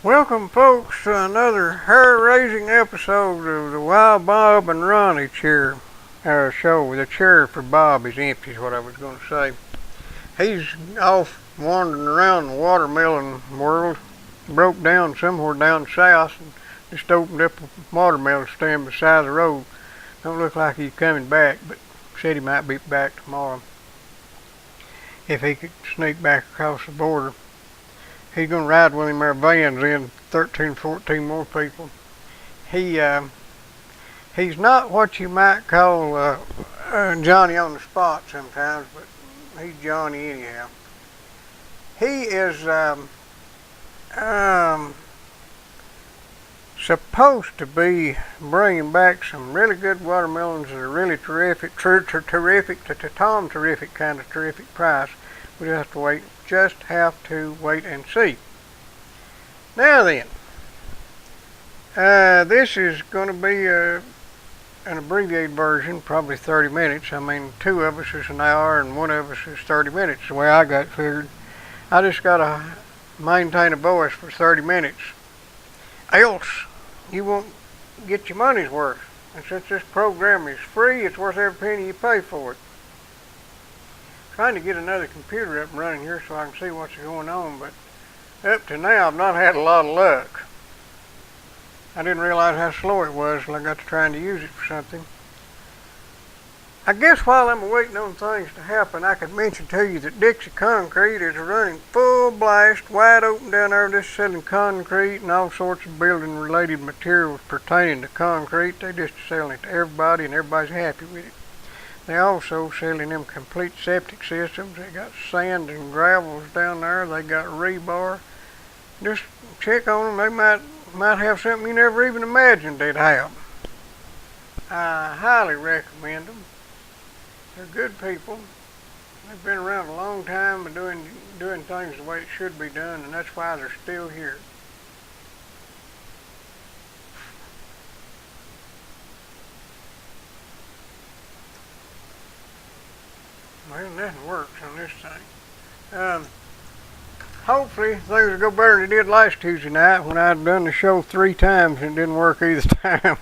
Welcome, folks, to another hair-raising episode of the Wild Bob and Ronnie show. The chair for Bob is empty, is what I was going to say. He's off wandering around the watermelon world. Broke down somewhere down south and just opened up a watermelon stand beside the road. Don't look like he's coming back, but said he might be back tomorrow if he could sneak back across the border. He's going to ride with him. Our van's in 13, 14 more people. He's not what you might call Johnny on the spot sometimes, but he's Johnny anyhow. He is supposed to be bringing back some really good watermelons at a really terrific kind of terrific price. We just have to wait and see. Now then, this is going to be an abbreviated version, probably 30 minutes. I mean, two of us is an hour and one of us is 30 minutes, the way I got figured. I just got to maintain a voice for 30 minutes. Else, you won't get your money's worth. And since this program is free, it's worth every penny you pay for it. Trying to get another computer up and running here so I can see what's going on, but up to now I've not had a lot of luck. I didn't realize how slow it was till I got to trying to use it for something. I guess while I'm waiting on things to happen, I could mention to you that Dixie Concrete is running full blast, wide open down there, just selling concrete and all sorts of building related materials pertaining to concrete. They're just selling it to everybody and everybody's happy with it. They also selling them complete septic systems. They got sand and gravels down there. They got rebar. Just check on them. They might have something you never even imagined they'd have. I highly recommend them. They're good people. They've been around a long time and doing things the way it should be done, and that's why they're still here. Well, nothing works on this thing. Hopefully things will go better than it did last Tuesday night when I'd done the show 3 times and it didn't work either time.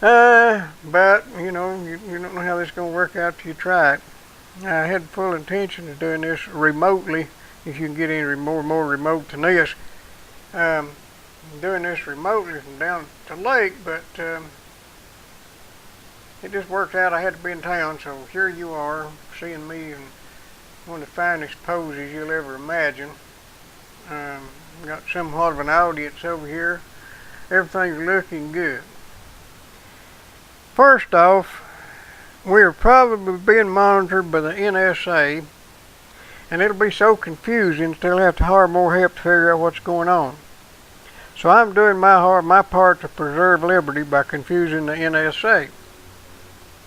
But, you know, you don't know how this is going to work out till you try it. I had full intention of doing this remotely, if you can get any more remote than this. Doing this remotely from down to Lake, but it just worked out. I had to be in town, so here you are, seeing me in one of the finest poses you'll ever imagine. Got somewhat of an audience over here. Everything's looking good. First off, we're probably being monitored by the NSA, and it'll be so confusing they'll have to hire more help to figure out what's going on. So I'm doing my part to preserve liberty by confusing the NSA.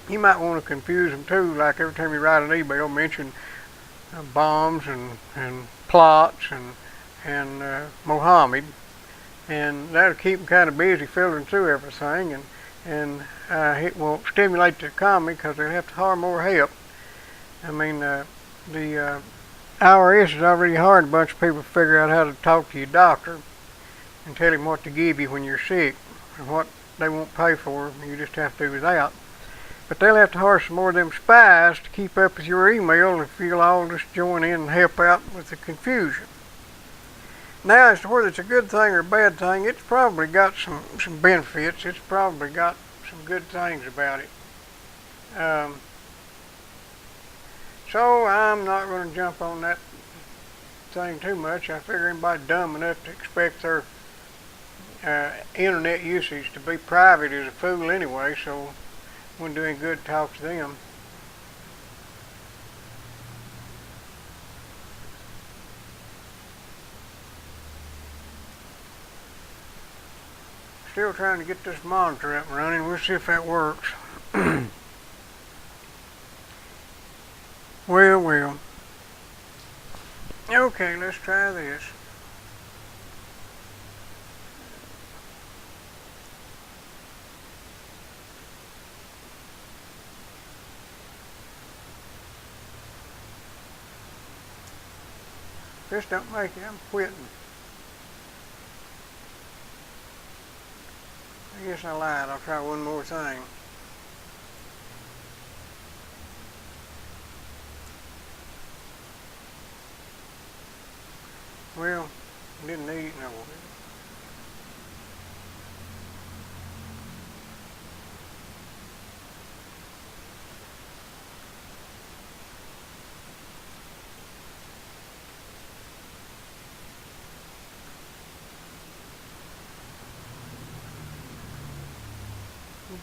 You might want to confuse them too, like every time you write an email, mention bombs and plots and Mohammed, and that'll keep them kind of busy filtering through everything, and it will stimulate the economy because they'll have to hire more help. I mean, the IRS has already hired a bunch of people to figure out how to talk to your doctor and tell him what to give you when you're sick and what they won't pay for. You just have to do without. But they'll have to hire some more of them spies to keep up with your email if you'll all just join in and help out with the confusion. Now, as to whether it's a good thing or a bad thing, it's probably got some benefits. It's probably got some good things about it. So I'm not going to jump on that thing too much. I figure anybody dumb enough to expect their internet usage to be private is a fool anyway, so wouldn't do any good to talk to them. Still trying to get this monitor up and running. We'll see if that works. Well. Okay, let's try this. If this don't make it, I'm quitting. I guess I lied. I'll try one more thing. Well, didn't need it no more.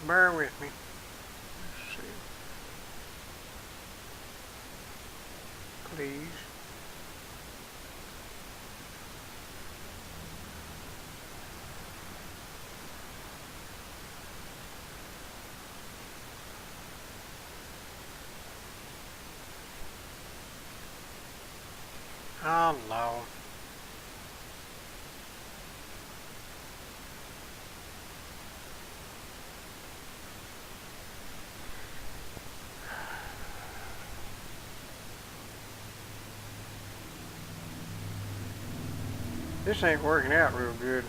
Bear with me. Let's see. Please. Oh no. This ain't working out real good.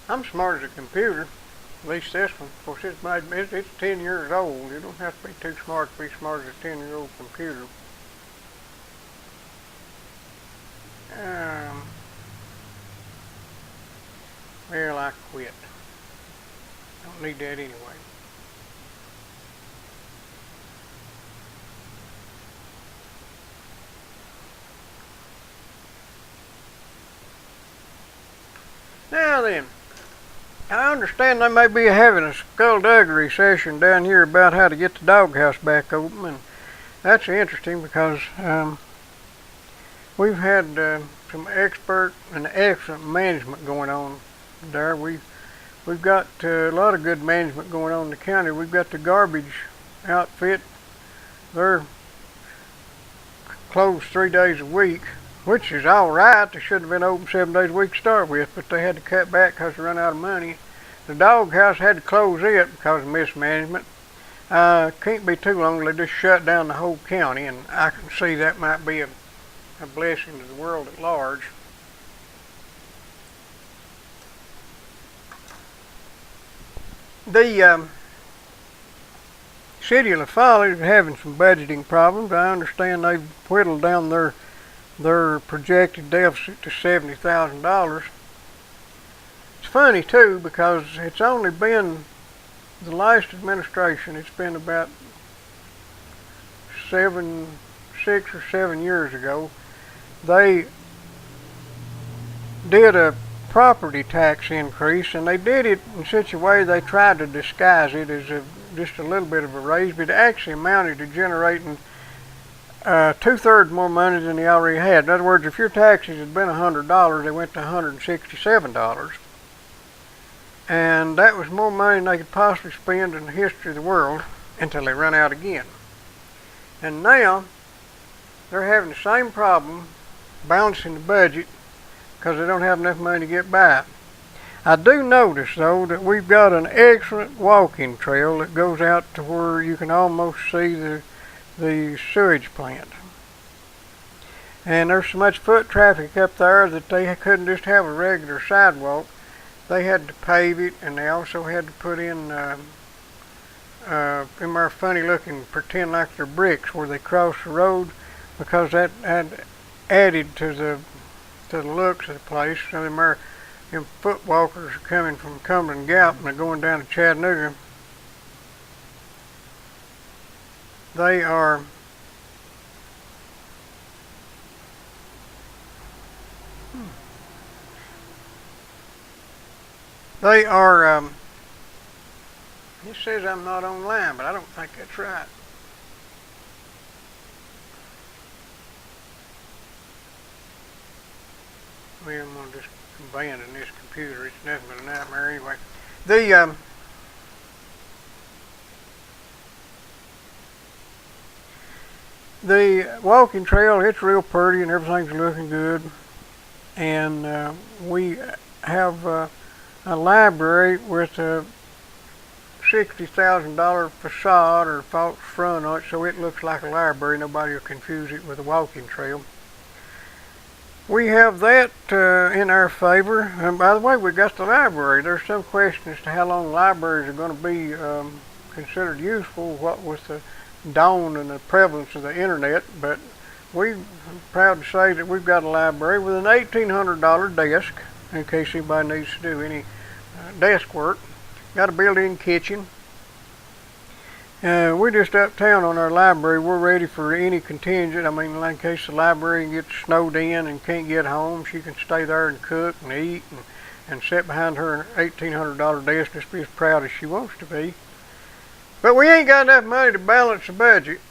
I'm smart as a computer. At least this one. Of course, it's 10 years old. You don't have to be too smart to be smart as a 10-year-old computer. Well, I quit. Don't need that anyway. Now then, I understand they may be having a skullduggery session down here about how to get the doghouse back open, and that's interesting because we've had some expert and excellent management going on there. We've got a lot of good management going on in the county. We've got the garbage outfit. They're closed 3 days a week, which is all right. They should have been open 7 days a week to start with, but they had to cut back because they run out of money. The doghouse had to close it because of mismanagement. Can't be too long. They just shut down the whole county, and I can see that might be a blessing to the world at large. The city of La Follette is having some budgeting problems. I understand they've whittled down their projected deficit to $70,000. It's funny too because it's only been the last administration. It's been about 6 or 7 years ago. They did a property tax increase, and they did it in such a way they tried to disguise it as just a little bit of a raise, but it actually amounted to generating 2/3 more money than they already had. In other words, if your taxes had been $100, they went to $167. And that was more money than they could possibly spend in the history of the world until they run out again. And now they're having the same problem balancing the budget because they don't have enough money to get by. I do notice though that we've got an excellent walking trail that goes out to where you can almost see the sewage plant. And there's so much foot traffic up there that they couldn't just have a regular sidewalk. They had to pave it, and they also had to put in them are funny looking, pretend like they're bricks where they cross the road, because that added to the looks of the place. So them foot walkers are coming from Cumberland Gap and they're going down to Chattanooga. They are it says I'm not online, but I don't think that's right. Well, I'm gonna just abandon this computer. It's nothing but a nightmare anyway. The walking trail, it's real pretty and everything's looking good. And we have a library with a $60,000 facade or false front on it, so it looks like a library. Nobody will confuse it with a walking trail. We have that in our favor. And by the way, we got the library. There's some question as to how long libraries are going to be considered useful, what with the dawn and the prevalence of the internet, but we're proud to say that we've got a library with an $1,800 desk in case anybody needs to do any desk work. Got a built-in kitchen. We're just uptown on our library. We're ready for any contingent. I mean, in case the librarian gets snowed in and can't get home, she can stay there and cook and eat and sit behind her $1,800 desk and just be as proud as she wants to be. But we ain't got enough money to balance the budget,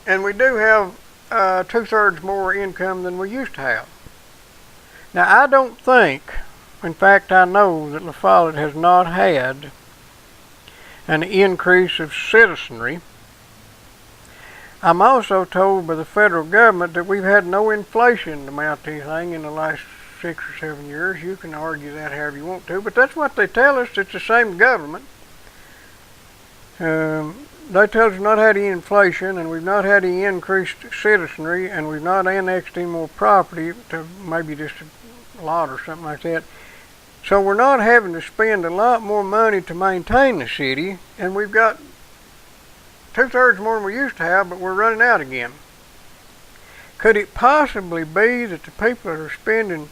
and we do have 2/3 more income than we used to have. Now, I don't think, in fact, I know that La Follette has not had an increase of citizenry. I'm also told by the federal government that we've had no inflation to amount to anything in the last 6 or 7 years. You can argue that however you want to, but that's what they tell us. It's the same government. They tell us we've not had any inflation, and we've not had any increased citizenry, and we've not annexed any more property to maybe just a lot or something like that. So we're not having to spend a lot more money to maintain the city, and we've got 2/3 more than we used to have, but we're running out again. Could it possibly be that the people that are spending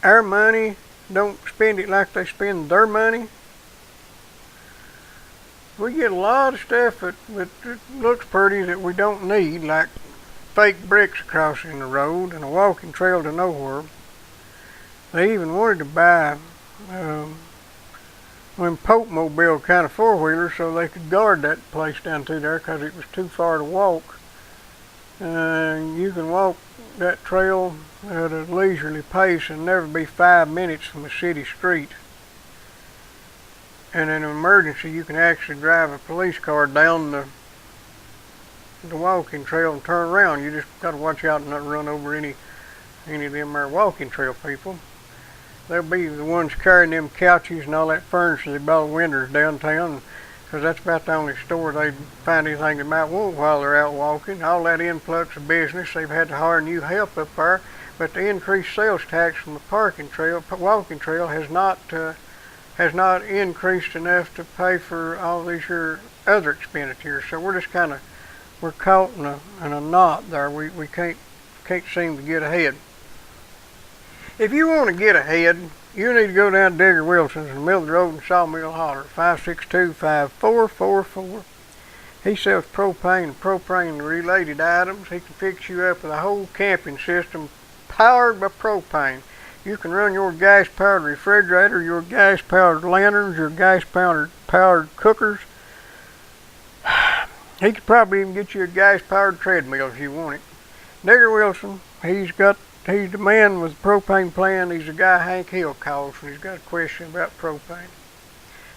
our money don't spend it like they spend their money? We get a lot of stuff that looks pretty that we don't need, like fake bricks crossing the road and a walking trail to nowhere. They even wanted to buy one Pope Mobile kind of four-wheeler so they could guard that place down through there because it was too far to walk. You can walk that trail at a leisurely pace and never be 5 minutes from a city street. And in an emergency, you can actually drive a police car down the walking trail and turn around. You just got to watch out and not run over any of them there walking trail people. They'll be the ones carrying them couches and all that furniture they bought Winters downtown, because that's about the only store they find anything they might want while they're out walking. All that influx of business, they've had to hire new help up there, but the increased sales tax from the walking trail has not increased enough to pay for all these here other expenditures. So we're just we're caught in a knot there. We can't seem to get ahead. If you want to get ahead, you need to go down to Digger Wilson's in the middle of the road in Sawmill Holler, 562-5444. He sells propane and propane-related items. He can fix you up with a whole camping system powered by propane. You can run your gas-powered refrigerator, your gas-powered lanterns, your gas-powered cookers. He could probably even get you a gas-powered treadmill if you want it. Digger Wilson, he's the man with the propane plan. He's the guy Hank Hill calls when he's got a question about propane.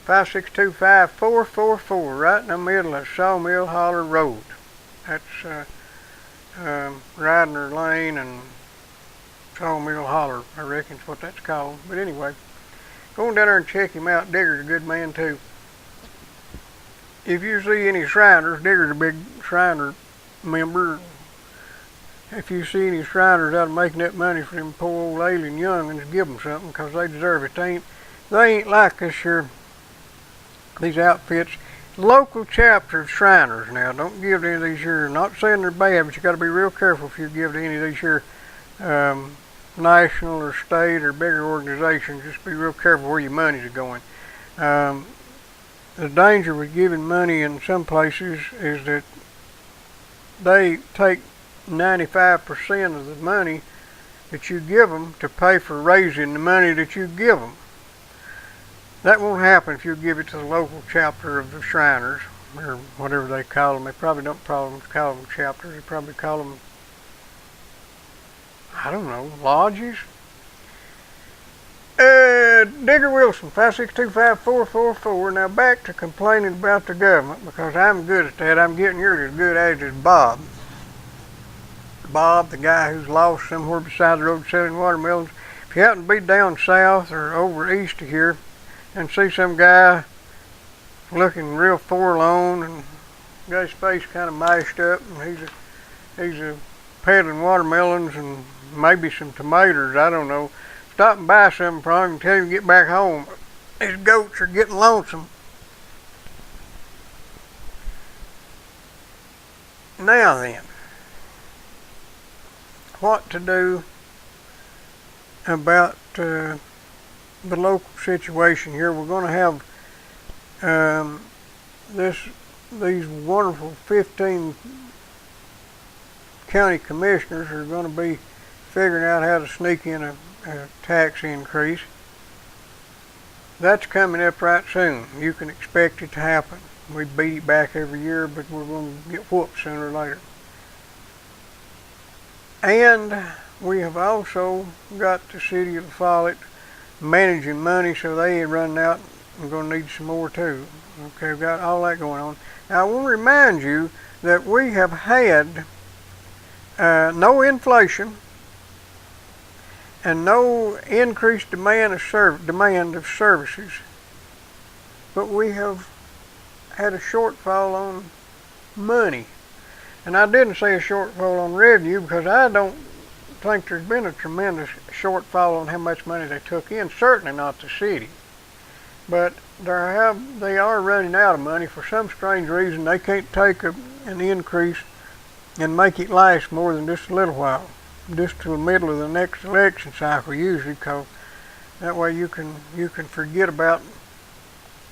562-5444, right in the middle of Sawmill Holler Road. That's Ridner Lane and Sawmill Holler, I reckon is what that's called. But anyway, go on down there and check him out. Digger's a good man too. If you see any Shriners, Digger's a big Shriner member. If you see any Shriners out of making that money for them poor old alien young'uns, give them something, because they deserve it. They ain't like us here, these outfits. Local chapter of Shriners now. Don't give to any of these here. Not saying they're bad, but you got to be real careful if you give to any of these here national or state or bigger organizations. Just be real careful where your money's going. The danger with giving money in some places is that they take 95% of the money that you give them to pay for raising the money that you give them. That won't happen if you give it to the local chapter of the Shriners, or whatever they call them. They probably don't call them chapters. They probably call them, I don't know, lodges. Digger Wilson, 5625444. Now back to complaining about the government, because I'm good at that. I'm getting nearly as good at it as Bob. Bob, the guy who's lost somewhere beside the road selling watermelons. If you happen to be down south or over east of here and see some guy looking real forlorn and got his face kind of mashed up, and he's a peddling watermelons and maybe some tomatoes, I don't know. Stop and buy something from him and tell him to get back home. His goats are getting lonesome. Now then, what to do about the local situation here? We're going to have these wonderful 15 county commissioners are going to be figuring out how to sneak in a tax increase. That's coming up right soon. You can expect it to happen. We beat it back every year, but we're going to get whooped sooner or later. And we have also got the city of Follett managing money, so they ain't running out and going to need some more too. Okay, we've got all that going on. Now I want to remind you that we have had no inflation and no increased demand of services, but we have had a shortfall on money. And I didn't say a shortfall on revenue, because I don't think there's been a tremendous shortfall on how much money they took in, certainly not the city. But they are running out of money for some strange reason. They can't take an increase and make it last more than just a little while, just to the middle of the next election cycle usually, because that way you can forget about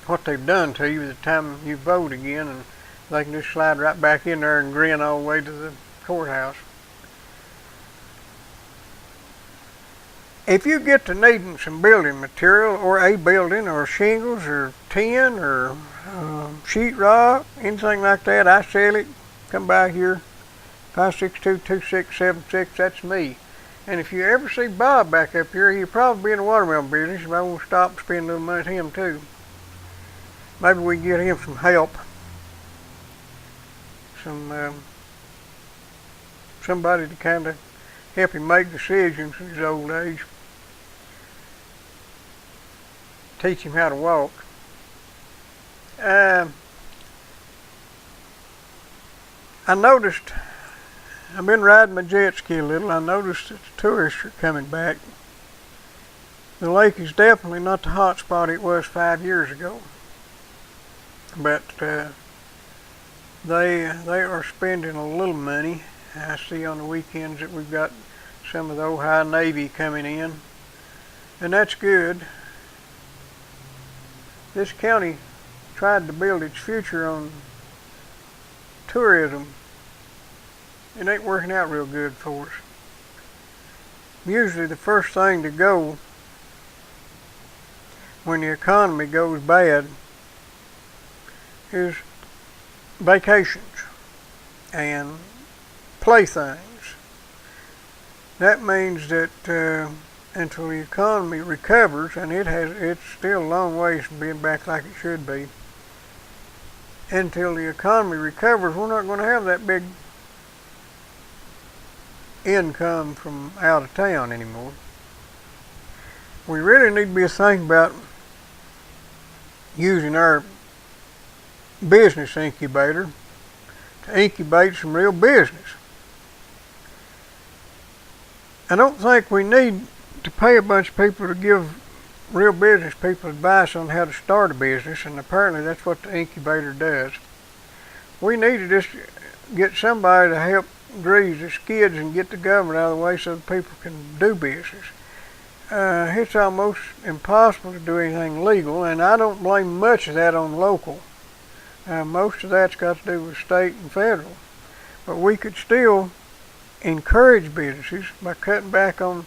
what they've done to you by the time you vote again, and they can just slide right back in there and grin all the way to the courthouse. If you get to needing some building material, or a building, or shingles, or tin, or sheetrock, anything like that, I sell it. Come by here, 562-2676, that's me. And if you ever see Bob back up here, he'll probably be in the watermelon business. If I want to stop and spend a little money with him too. Maybe we can get him some help. Somebody to kind of help him make decisions in his old age. Teach him how to walk. I noticed, I've been riding my jet ski a little, I noticed that the tourists are coming back. The lake is definitely not the hot spot it was 5 years ago. But they are spending a little money. I see on the weekends that we've got some of the Ohio Navy coming in, and that's good. This county tried to build its future on tourism. It ain't working out real good for us. Usually the first thing to go when the economy goes bad is vacations and playthings. That means that until the economy recovers, and it's still a long ways from being back like it should be, until the economy recovers, we're not going to have that big income from out of town anymore. We really need to be thinking about using our business incubator to incubate some real business. I don't think we need to pay a bunch of people to give real business people advice on how to start a business, and apparently that's what the incubator does. We need to just get somebody to help grease the skids and get the government out of the way so that people can do business. It's almost impossible to do anything legal, and I don't blame much of that on local. Most of that's got to do with state and federal. But we could still encourage businesses by cutting back on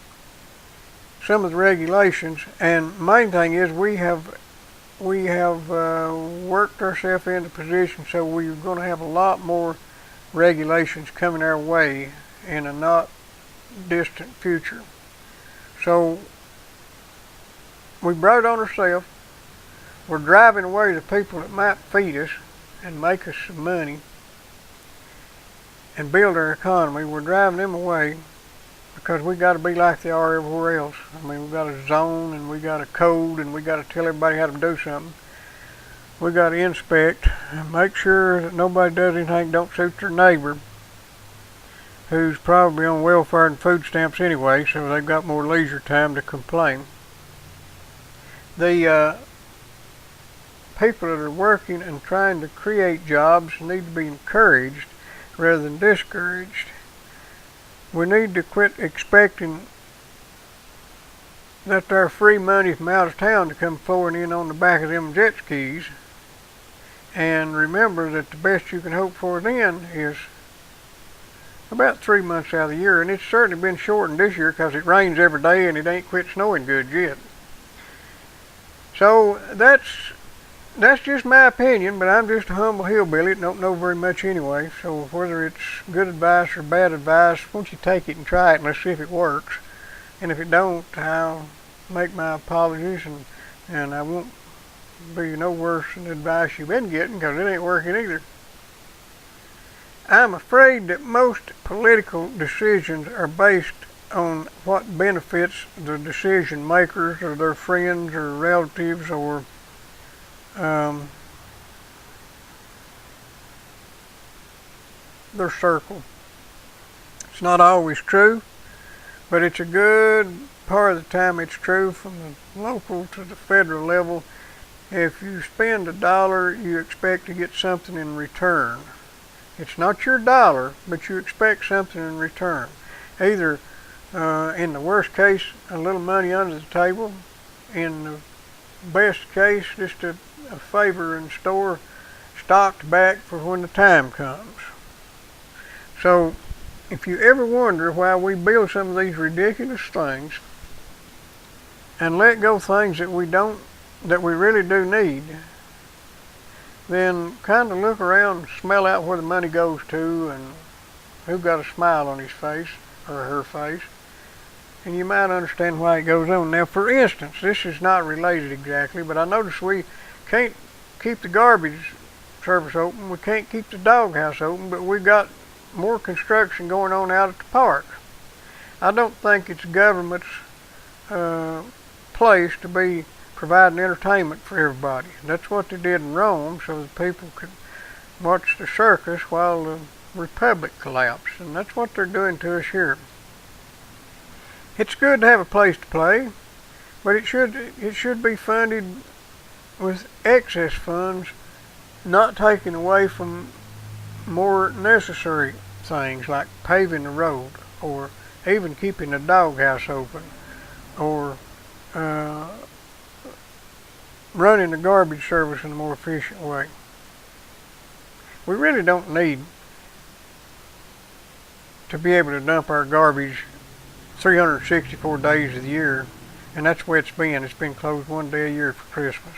some of the regulations. And main thing is we have worked ourselves into position so we're going to have a lot more regulations coming our way in a not distant future. So we brought it on ourselves. We're driving away the people that might feed us and make us some money and build our economy. We're driving them away because we got to be like they are everywhere else. I mean, we got a zone and we got a code and we got to tell everybody how to do something. We got to inspect and make sure that nobody does anything that don't suit their neighbor, who's probably on welfare and food stamps anyway, so they've got more leisure time to complain. The people that are working and trying to create jobs need to be encouraged rather than discouraged. We need to quit expecting that there's free money from out of town to come pouring in on the back of them jet skis, and remember that the best you can hope for then is about 3 months out of the year, and it's certainly been shortened this year because it rains every day and it ain't quit snowing good yet. So that's just my opinion, but I'm just a humble hillbilly that don't know very much anyway. So whether it's good advice or bad advice, why don't you take it and try it and let's see if it works. And if it don't, I'll make my apologies, and I won't be no worse than the advice you've been getting because it ain't working either. I'm afraid that most political decisions are based on what benefits the decision makers or their friends or relatives or their circle. It's not always true, but it's a good part of the time it's true from the local to the federal level. If you spend $1, you expect to get something in return. It's not your dollar, but you expect something in return. Either, in the worst case, a little money under the table. In the best case, just a favor in store, stocked back for when the time comes. So, if you ever wonder why we build some of these ridiculous things and let go things that we really do need, then kind of look around and smell out where the money goes to and who got a smile on his face or her face, and you might understand why it goes on. Now, for instance, this is not related exactly, but I notice we can't keep the garbage service open, we can't keep the doghouse open, but we got more construction going on out at the park. I don't think it's government's place to be providing entertainment for everybody. That's what they did in Rome, so that people could watch the circus while the republic collapsed, and that's what they're doing to us here. It's good to have a place to play, but it should be funded with excess funds, not taken away from more necessary things like paving the road or even keeping the doghouse open or running the garbage service in a more efficient way. We really don't need to be able to dump our garbage 364 days of the year, and that's the way it's been. It's been closed one day a year for Christmas.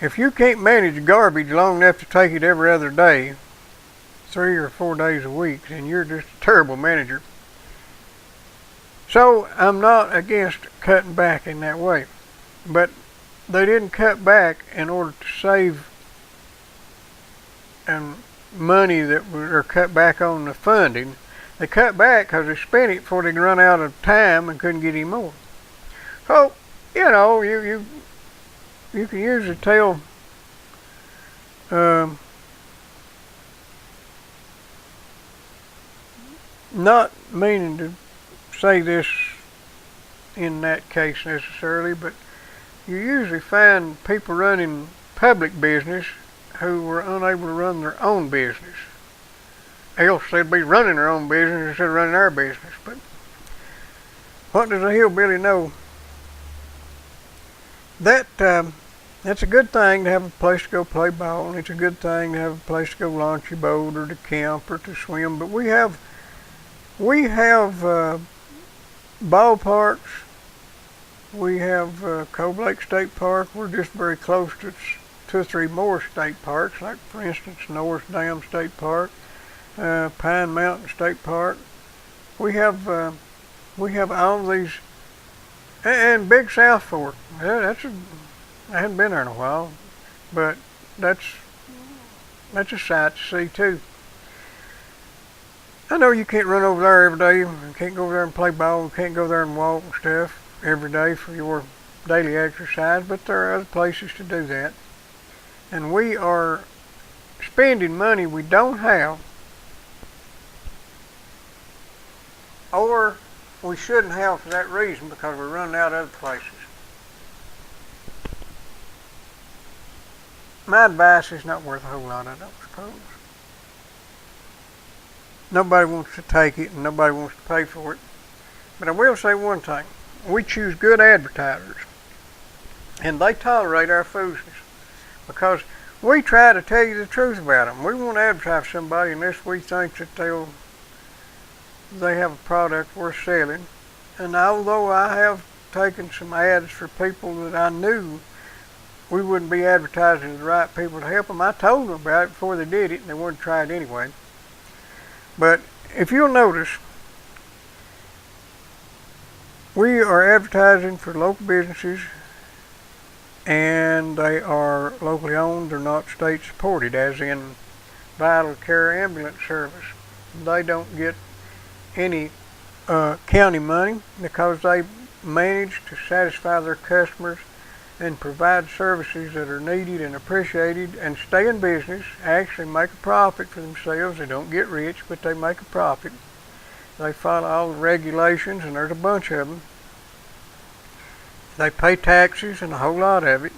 If you can't manage garbage long enough to take it every other day, 3 or 4 days a week, then you're just a terrible manager. So I'm not against cutting back in that way, but they didn't cut back in order to save money or cut back on the funding. They cut back because they spent it before they could run out of time and couldn't get any more. So, you can usually tell not meaning to say this in that case necessarily, but you usually find people running public business who were unable to run their own business. Else they'd be running their own business instead of running our business. But what does a hillbilly know? That's a good thing to have a place to go play ball, and it's a good thing to have a place to go launch your boat or to camp or to swim. But we have ballparks. We have Cold Lake State Park. We're just very close to 2 or 3 more state parks, like for instance North Dam State Park, Pine Mountain State Park. We have all these And Big South Fork. Yeah, I hadn't been there in a while, but that's that's a sight to see too. I know you can't run over there every day. You can't go over there and play ball. You can't go there and walk and stuff every day for your daily exercise, but there are other places to do that. And we are spending money we don't have, or we shouldn't have for that reason because we're running out of other places. My advice is not worth a whole lot, I don't suppose. Nobody wants to take it and nobody wants to pay for it. But I will say one thing. We choose good advertisers and they tolerate our foolishness because we try to tell you the truth about them. We won't advertise somebody unless we think that they have a product worth selling. And although I have taken some ads for people that I knew we wouldn't be advertising to the right people to help them, I told them about it before they did it and they wouldn't try it anyway. But if you'll notice, we are advertising for local businesses and they are locally owned. They're not state supported, as in Vital Care Ambulance Service. They don't get any county money because they manage to satisfy their customers and provide services that are needed and appreciated and stay in business, actually make a profit for themselves. They don't get rich, but they make a profit. They follow all the regulations, and there's a bunch of them. They pay taxes and a whole lot of it.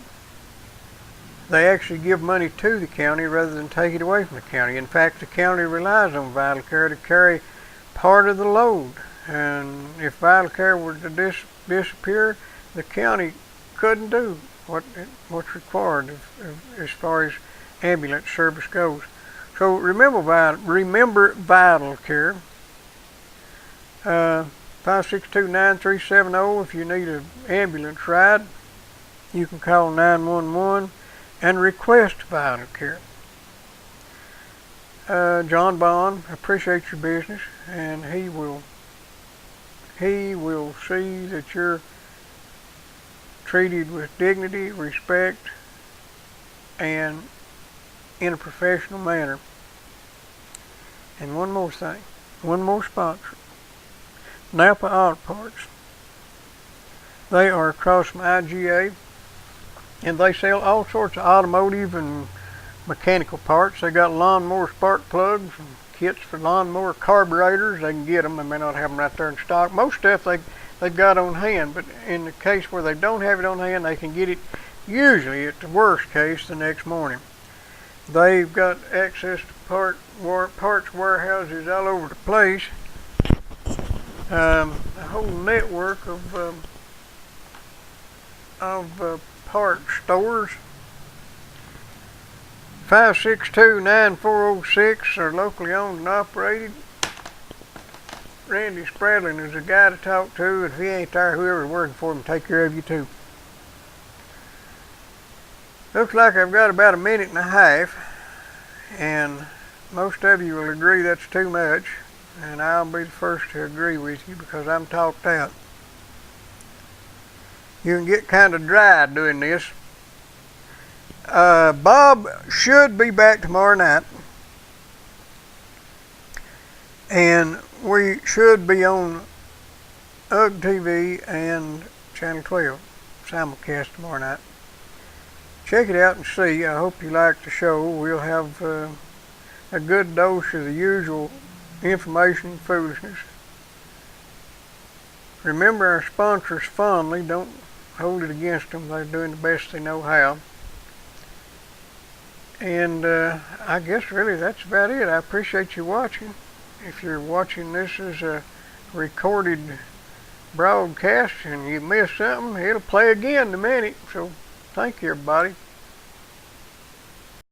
They actually give money to the county rather than take it away from the county. In fact, the county relies on Vital Care to carry part of the load. And if Vital Care were to disappear, the county couldn't do what's required as far as ambulance service goes. So remember Vital Care. 562-9370 if you need an ambulance ride. You can call 911 and request Vital Care. John Bond appreciates your business, and he will see that you're treated with dignity, respect, and in a professional manner. And one more thing, one more sponsor. Napa Auto Parts. They are across from IGA, and they sell all sorts of automotive and mechanical parts. They got lawnmower spark plugs and kits for lawnmower carburetors. They can get them. They may not have them right there in stock. Most stuff they've got on hand, but in the case where they don't have it on hand, they can get it usually at the worst case the next morning. They've got access to parts warehouses all over the place. A whole network of parts stores. 562-9406 are locally owned and operated. Randy Spradlin is a guy to talk to, and if he ain't there, whoever's working for him take care of you too. Looks like I've got about a minute and a half, and most of you will agree that's too much, and I'll be the first to agree with you because I'm talked out. You can get kind of dry doing this. Bob should be back tomorrow night, and we should be on UGG TV and Channel 12 simulcast tomorrow night. Check it out and see. I hope you like the show. We'll have a good dose of the usual information and foolishness. Remember our sponsors fondly. Don't hold it against them. They're doing the best they know how. And I guess really that's about it. I appreciate you watching. If you're watching this as a recorded broadcast and you missed something, it'll play again in a minute. So thank you, everybody.